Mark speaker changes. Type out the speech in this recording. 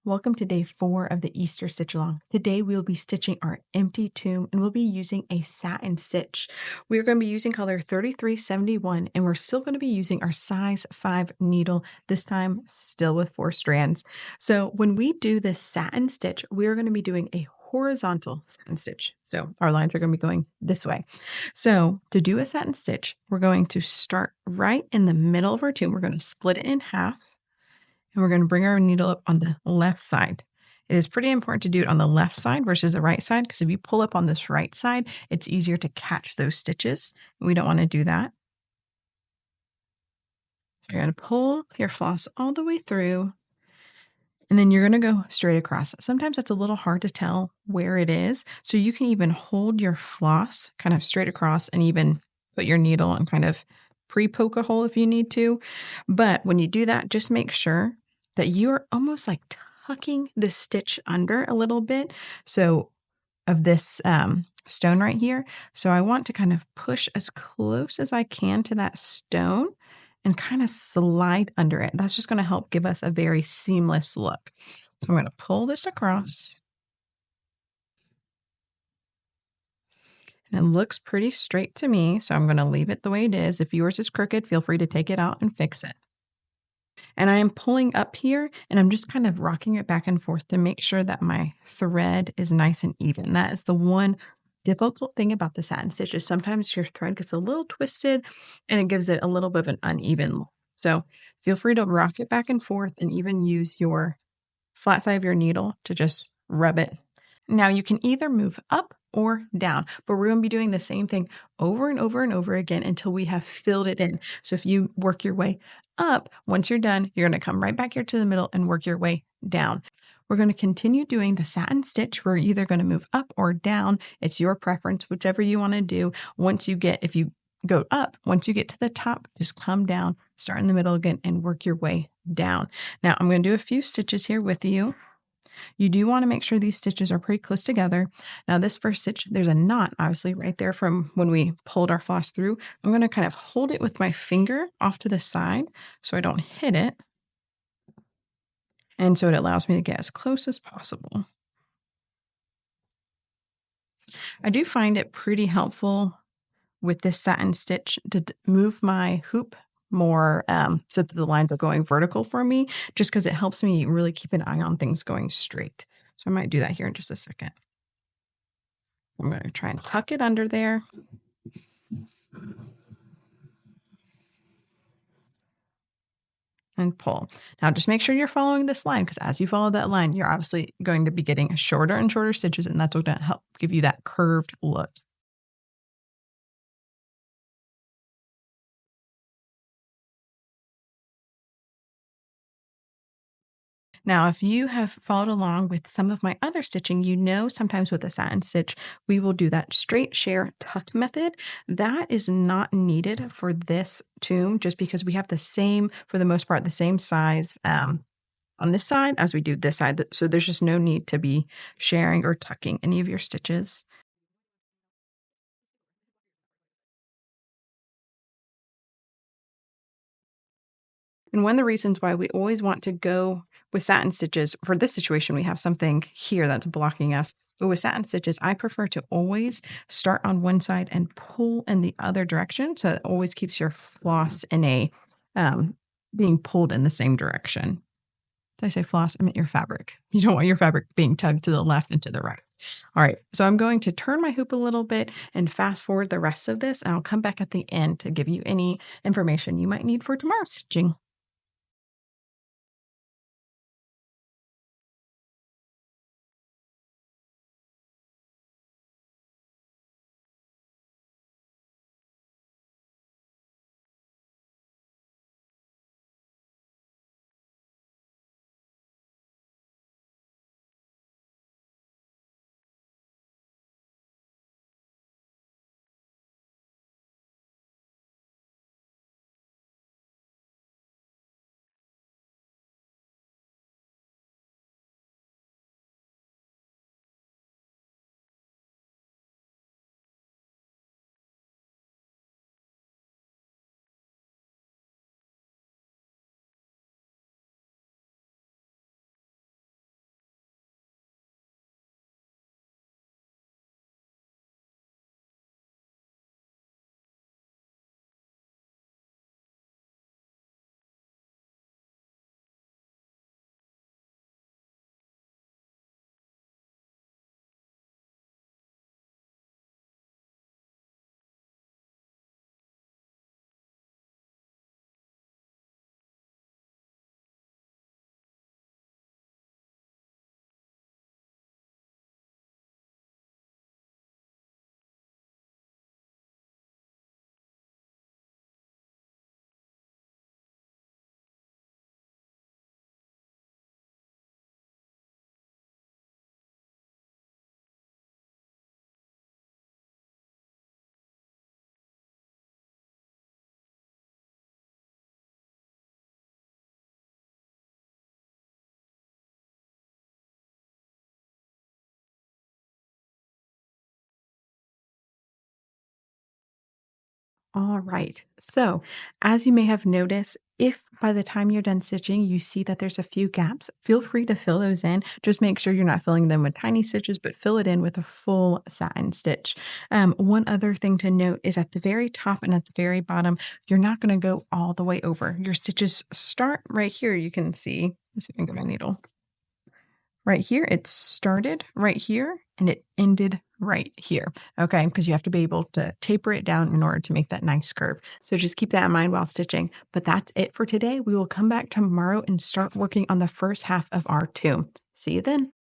Speaker 1: Welcome to day 4 of the Easter stitch along. Today we'll be stitching our empty tomb and we'll be using a satin stitch. We're going to be using color 3371 and we're still going to be using our size 5 needle, this time still with 4 strands. So when we do this satin stitch, we're going to be doing a horizontal satin stitch. So our lines are going to be going this way. So to do a satin stitch, we're going to start right in the middle of our tomb. We're going to split it in half. And we're going to bring our needle up on the left side. It is pretty important to do it on the left side versus the right side, because if you pull up on this right side, it's easier to catch those stitches. We don't want to do that. You're going to pull your floss all the way through, and then you're going to go straight across. Sometimes it's a little hard to tell where it is, so you can even hold your floss kind of straight across and even put your needle and kind of pre-poke a hole if you need to. But when you do that, just make sure that you are almost like tucking the stitch under a little bit. So of this stone right here. So I want to kind of push as close as I can to that stone and kind of slide under it. That's just going to help give us a very seamless look. So I'm going to pull this across. And it looks pretty straight to me, so I'm going to leave it the way it is. If yours is crooked, feel free to take it out and fix it. And I am pulling up here and I'm just kind of rocking it back and forth to make sure that my thread is nice and even. That is the one difficult thing about the satin stitch, is sometimes your thread gets a little twisted and it gives it a little bit of an uneven look. So feel free to rock it back and forth and even use your flat side of your needle to just rub it. Now you can either move up or down, but we're going to be doing the same thing over and over and over again until we have filled it in. So if you work your way up, once you're done, you're going to come right back here to the middle and work your way down. We're going to continue doing the satin stitch. We're either going to move up or down. It's your preference, whichever you want to do. If you go up, once you get to the top, just come down, start in the middle again, and work your way down. Now I'm going to do a few stitches here with you. You do want to make sure these stitches are pretty close together. Now this first stitch, there's a knot obviously right there from when we pulled our floss through. I'm going to kind of hold it with my finger off to the side so I don't hit it. And so it allows me to get as close as possible. I do find it pretty helpful with this satin stitch to move my hoop more so that the lines are going vertical for me, just because it helps me really keep an eye on things going straight. So I might do that here in just a second. I'm going to try and tuck it under there. And pull. Now just make sure you're following this line, because as you follow that line, you're obviously going to be getting shorter and shorter stitches, and that's what's going to help give you that curved look. Now, if you have followed along with some of my other stitching, you know sometimes with a satin stitch, we will do that straight share tuck method. That is not needed for this tomb, just because we have the same, for the most part, the same size on this side as we do this side. So there's just no need to be sharing or tucking any of your stitches. And one of the reasons why we always want to go with satin stitches, for this situation, we have something here that's blocking us. But with satin stitches, I prefer to always start on one side and pull in the other direction. So it always keeps your floss in a being pulled in the same direction. Did I say floss? I meant your fabric. You don't want your fabric being tugged to the left and to the right. All right, so I'm going to turn my hoop a little bit and fast forward the rest of this, and I'll come back at the end to give you any information you might need for tomorrow's stitching. All right. So, as you may have noticed, if by the time you're done stitching, you see that there's a few gaps, feel free to fill those in. Just make sure you're not filling them with tiny stitches, but fill it in with a full satin stitch. One other thing to note is at the very top and at the very bottom, you're not going to go all the way over. Your stitches start right here. You can see, let's see if I can get my needle. Right here, it started right here and it ended right here. Okay, because you have to be able to taper it down in order to make that nice curve. So just keep that in mind while stitching. But that's it for today. We will come back tomorrow and start working on the first half of our tomb. See you then.